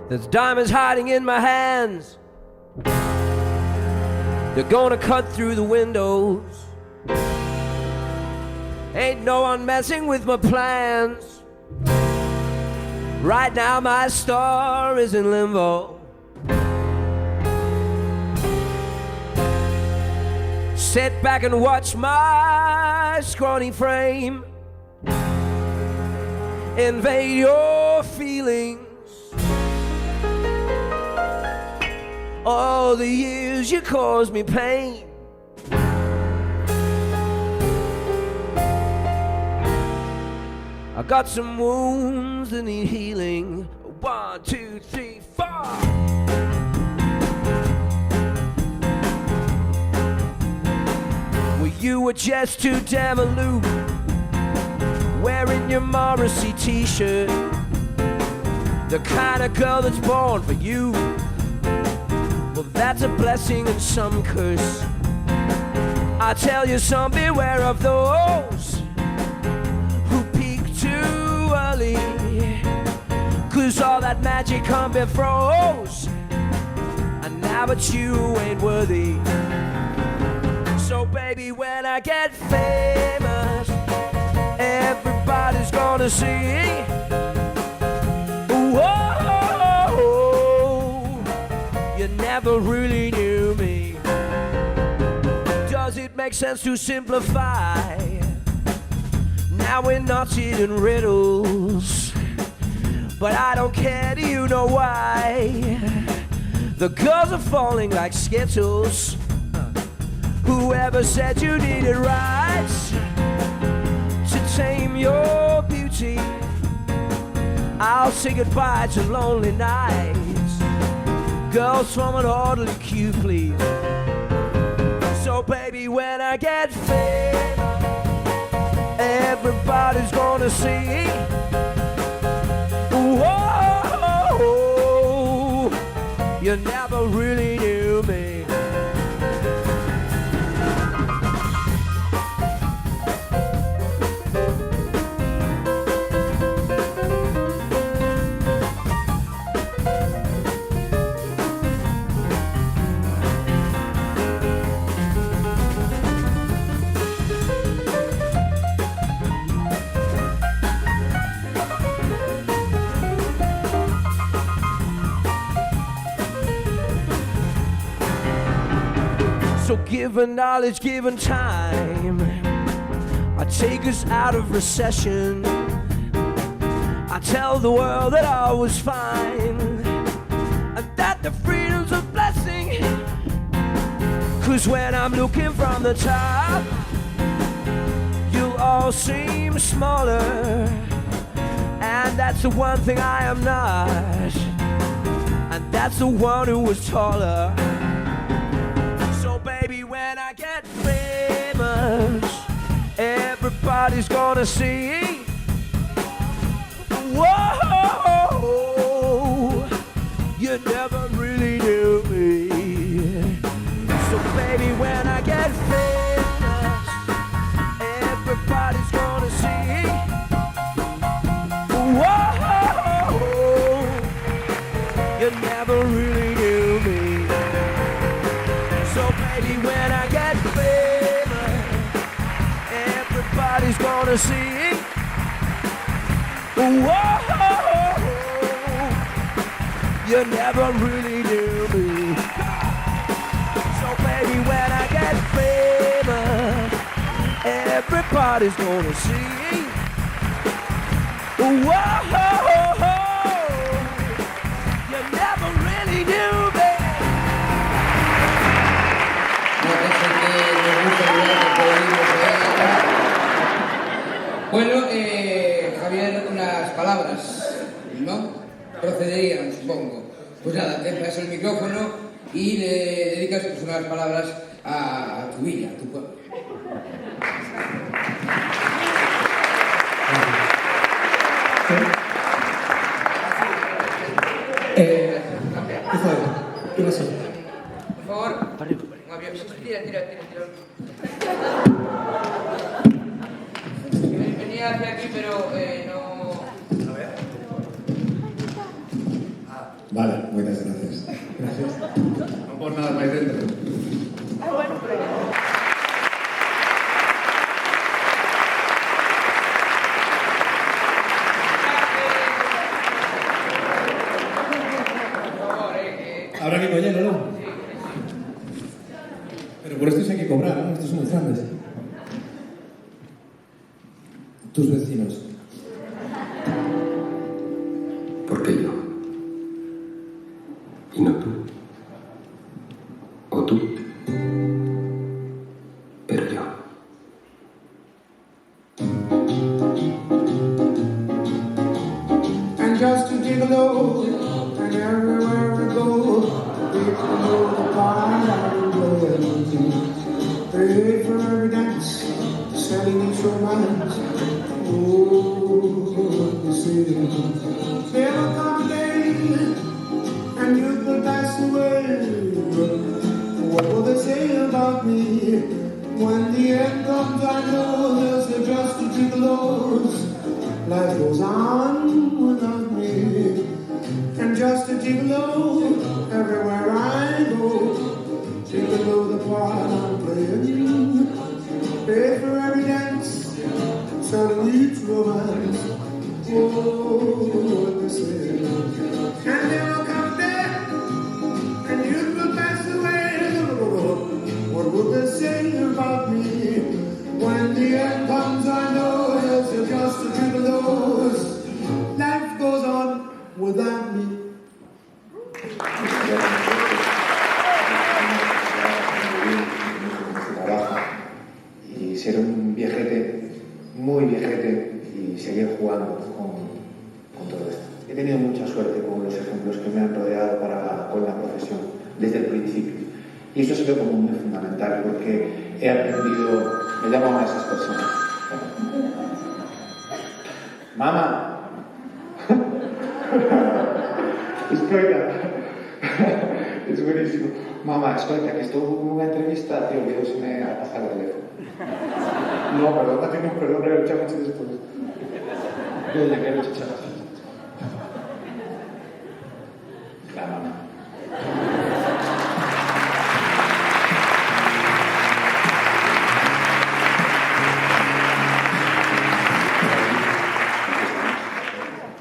There's diamonds hiding in my hands. They're gonna cut through the windows. Ain't no one messing with my plans. Right now my star is in limbo. Sit back and watch my scrawny frame invade your feelings. All the years you caused me pain. I got some wounds that need healing. 1, 2, 3, 4. Well, you were just too damn aloof, wearing your Morrissey t-shirt, the kind of girl that's born for you. Well, that's a blessing and some curse. I tell you, some beware of those who peak too early, 'cause all that magic come be froze, and now but you ain't worthy. So baby, when I get famous, everybody's gonna see. You never really knew me. Does it make sense to simplify? Now we're not eating riddles, but I don't care, do you know why? The girls are falling like Skittles. Whoever said you needed rights to tame your beauty? I'll say goodbye to lonely nights. Girls from an orderly queue, please. So baby, when I get famous, everybody's gonna see. Whoa, you never really knew me. So given knowledge, given time, I take us out of recession. I tell the world that I was fine, and that the freedom's a blessing. 'Cause when I'm looking from the top, you'll all seem smaller, and that's the one thing I am not, and that's the one who was taller. Baby, when I get famous, everybody's gonna see. Whoa, you never really knew me. So baby, when I get famous, everybody's gonna see. Whoa, you never really knew me. So baby, when I get famous, everybody's gonna see. Whoa, you never really knew me. So baby, when I get famous, everybody's gonna see. Whoa, you never really knew me. Bueno, Javier, unas palabras, ¿no? Procederían, supongo. Pues nada, te pasas el micrófono y le dedicas pues, unas palabras a tu villa, a tu pueblo. ¿Qué pasó? Por favor, un avión. Tira. hacia aquí, pero no... Vale, moitas gracias. Gracias. Non por nada máis dentro. Habrá que collelo, non? Pero por esto hay que cobrar, ¿no? Estos son muy grandes. Tus vecinos. ¿Por qué yo? ¿Y no tú? ¿O tú? Pero yo. And just to gigolo, and everywhere we go, people know the part I'm playing. They hate for every dance, selling each romance. Oh, the city. There will come a day, and youth will pass away. What will they say about me? When the end comes, I know there's just a gigolos. Life goes on without me, and just a gigolo everywhere I go. Gigolo the part I'm playing, pay for every dance, selling each romance. Oh, what they say. And there will come a day, and youth will pass away. What would they say about me? When the end comes, I know it's just a gigolo's. Life goes on without me. Y ser un viejete, muy viejete, y seguir jugando con todo esto. He tenido mucha suerte con los ejemplos que me han rodeado con la profesión desde el principio. Y eso ha sido como muy fundamental porque he aprendido, me llaman a esas personas. Mamá, escoita, es buenísimo. Mamá, escoita, que estou nunha entrevista, tío, olvidouseme a pasar o teléfono. No, perdón, pero chamo despois. Yo ya quero chachar. La mamá.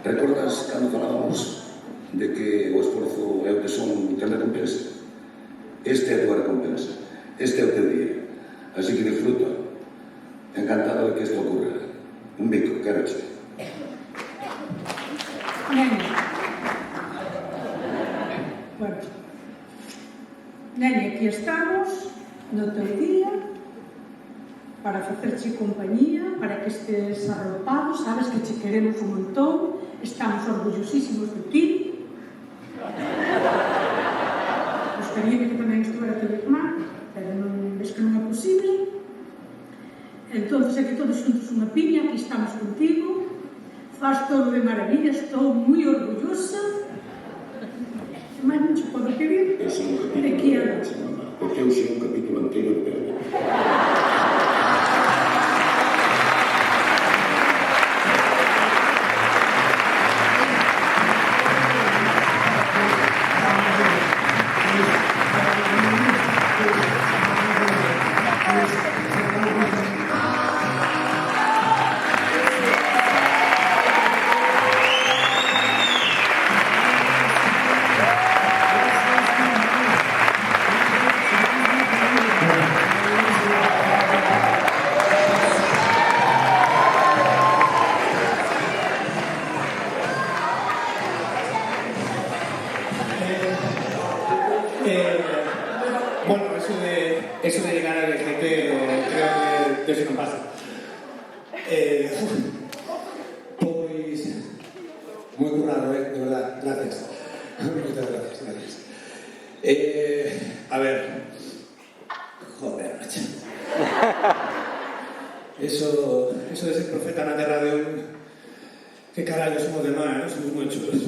Recordas cando falábamos de que o esforzo é o que son ten recompensa? Este é a tua recompensa. Este é o teu día. Así que disfruta. Encantado de que isto ocurra. Un bico, quero che. Nene. Bueno. Nene, aquí estamos no teu día para facerche compañía, para que estes arroupado, sabes que che queremos un montón, estamos orgullosísimos de ti. Gostaría que tamén estuvera teu irmán, pero non ves que non é posible. Entón, é que todos xuntos unha piña, aquí estamos contigo, faz todo de maravilla, estou moi orgullosa. E máis non se podo pedir de que era. Porque eu sei un capítulo anterior de Pedro. Bueno, eso de llegar a gente, creo que eso non pasa. Pois, moi currado, de verdad, gracias. Moitas gracias. A ver, joder, macho. Eso de ser profeta na terra de un... Que carallo somos de mar, ¿no? Somos moi chulos.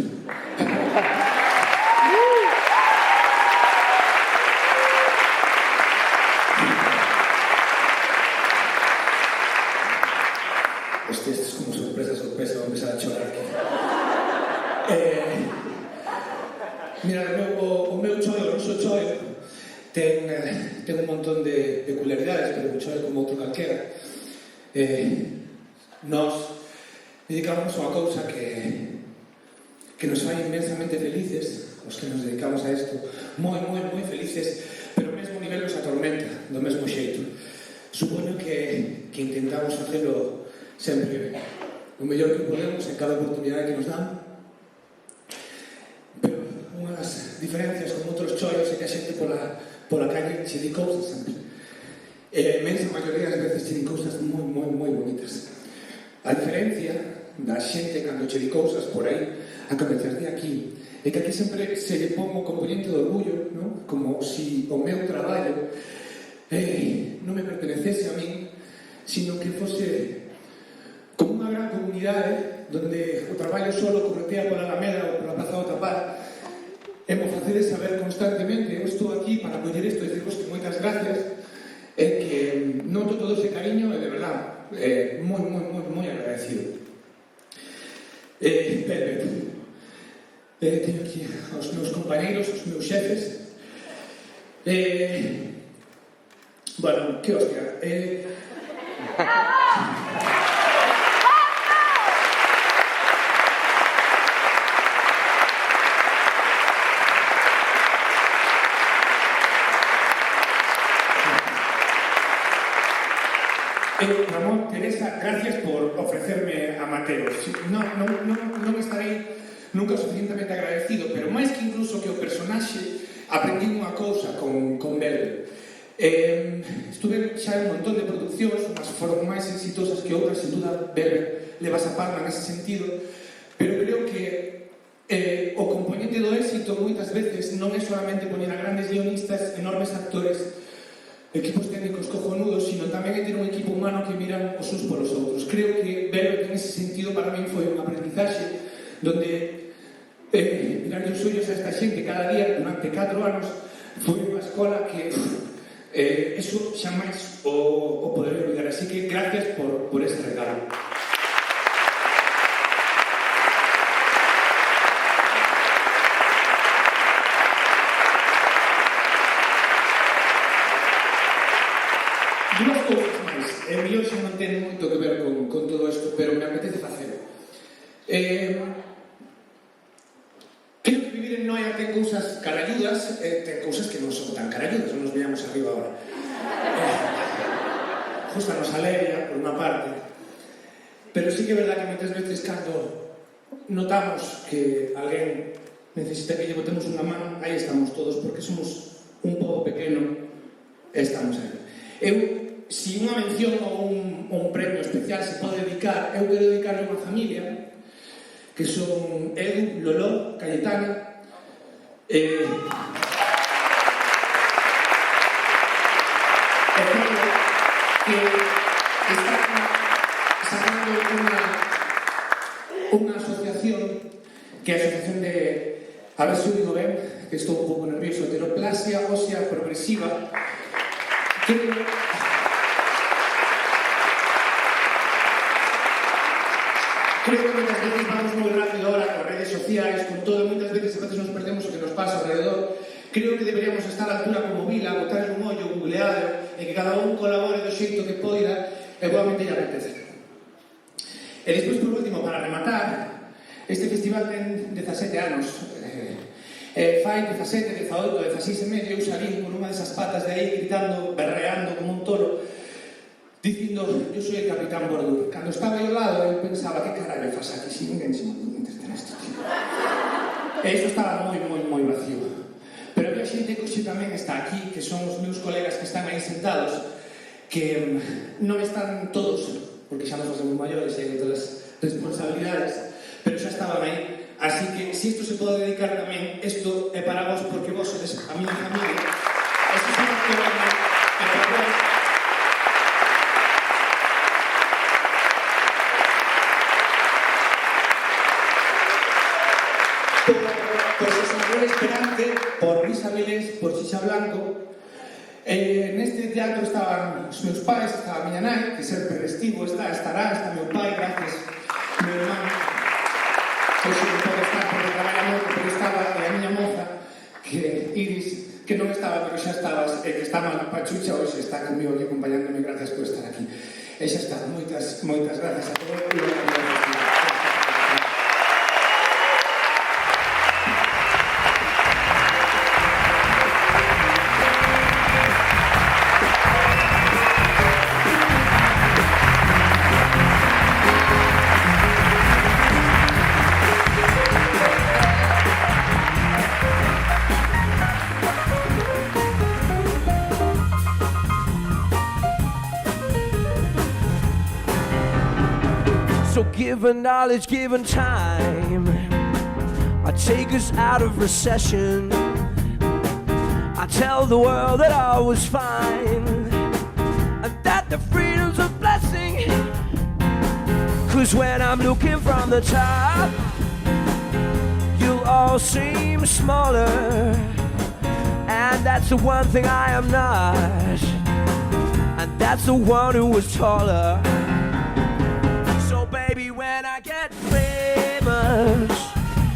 Hostia, isto é como sorpresa, vou empezar a chorar aquí. Mira, o meu choio, o noso choio, ten un montón de peculiaridades, pero un choio como outro calquera. Nos dedicamos a unha cousa que nos fai inmensamente felices, os que nos dedicamos a isto, moi felices, pero mesmo nivel nos atormenta, do mesmo xeito. Supoño que intentamos facelo sempre o mellor que podemos en cada oportunidade que nos dan, pero unhas diferencias con outros choios é que a xente pola calle che di cousas sempre. A imensa maioría das veces che di cousas moi bonitas. A diferencia da xente cando che di cousas por aí a comenzar de aquí é que aquí sempre se lle pon o componente do orgullo, ¿no? Como si o meu traballo non me pertenecese a min, sino que fose como unha gran comunidade donde o traballo solo corretea pola Alameda ou pola Plaza do Tapar e mo facedes saber constantemente eu estou aquí para coller isto e dicirvos que moitas gracias e que noto todo ese cariño e de verdad moi agradecido. Teño aquí aos meus compañeiros, os meus xefes. Bueno, que hostia. Ramón, Teresa, gracias por ofrecerme a Mateo. Non estarei nunca suficientemente agradecido, pero máis que incluso que o personaxe, aprendí unha cousa con Belve. Estuve xa en un montón de produccións, unhas foron máis exitosas que outras, sin duda Belve levas a palma nese sentido, pero creo que o componente do éxito moitas veces non é solamente poñer a grandes guionistas, enormes actores, equipos técnicos cojonudos, sino tamén é ter un equipo humano que miran os uns polos outros. Creo que Belve en ese sentido para min foi un aprendizaxe donde mirar os ollos a esta xente cada día durante 4 anos foi unha escola que eso xa máis o poderé olvidar, así que gracias por ese regalo. Dúas cousas máis, e mellor xa non ten moito que ver con todo isto, pero me apetece facelo. Creo que vivir en Noia ten cousas caralludas, ten cousas que non son tan caralludas, non nos veamos arriba agora. Justa nos alegra, por unha parte, pero sí que é verdad que moitas veces cando notamos que alguén necesita que lle botemos unha man, aí estamos todos, porque somos un pobo pequeno e estamos aí. Si unha mención ou un premio especial se pode dedicar, eu quero dedicarle a unha familia que son Edu, Lolo, Cayetana que están sacando unha asociación que é a asociación de, a ver se o digo ben, que estou un pouco nervioso, heteroplasia ósea progresiva, creo que muchas veces vamos moi rápido ahora con redes sociais, con todo, muchas veces nos perdemos o que nos pasa alrededor. Creo que deberíamos estar a altura como Vila, botarle un ollo, googleado, e que cada un colabore do xeito que poida, e igualmente lle apetece. E despois, por último, para rematar, este festival ten 17 anos. Fai 17, 18, 16 e medio, eu salí con unha desas patas de aí, gritando, berreando como un toro, dicindo, yo soy el Capitán Bordur. Cando estaba ao lado, eu pensaba, que carallo faz aquí, si ninguén se entretén isto, tío. E iso estaba moi vacío. Pero había xente que hoxe tamén está aquí, que son os meus colegas que están aí sentados, que non están todos, porque xa nos facemos maiores e hai outras responsabilidades, pero xa estaban aí. Así que, se isto se pode dedicar tamén, isto é para vos, porque vos sodes a miña familia. Isto é unha coisa que para vos. Por José Manuel Esperante, por Luisa Vélez, por Xixa Blanco. Neste teatro estaban os meus pais, estaba a miña nai, que sempre estivo, está meu pai, Pachucha hoxe está comigo e acompañándome, gracias por estar aquí. E xa está, moitas gracias a todos. So given knowledge, given time, I take us out of recession. I tell the world that I was fine and that the freedom's a blessing. 'Cause when I'm looking from the top, you all seem smaller, and that's the one thing I am not, and that's the one who was taller. Baby, when I get famous,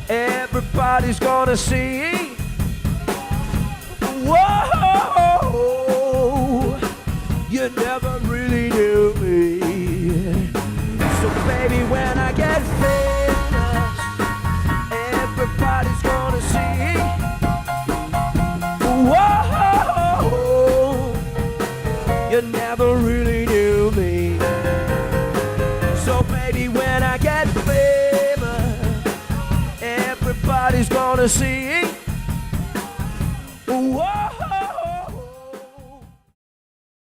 everybody's gonna see. Whoa, you never really knew me. So baby, when I get famous, everybody's gonna see. Whoa, you never really knew me. So baby, when I get famous, everybody's gonna see.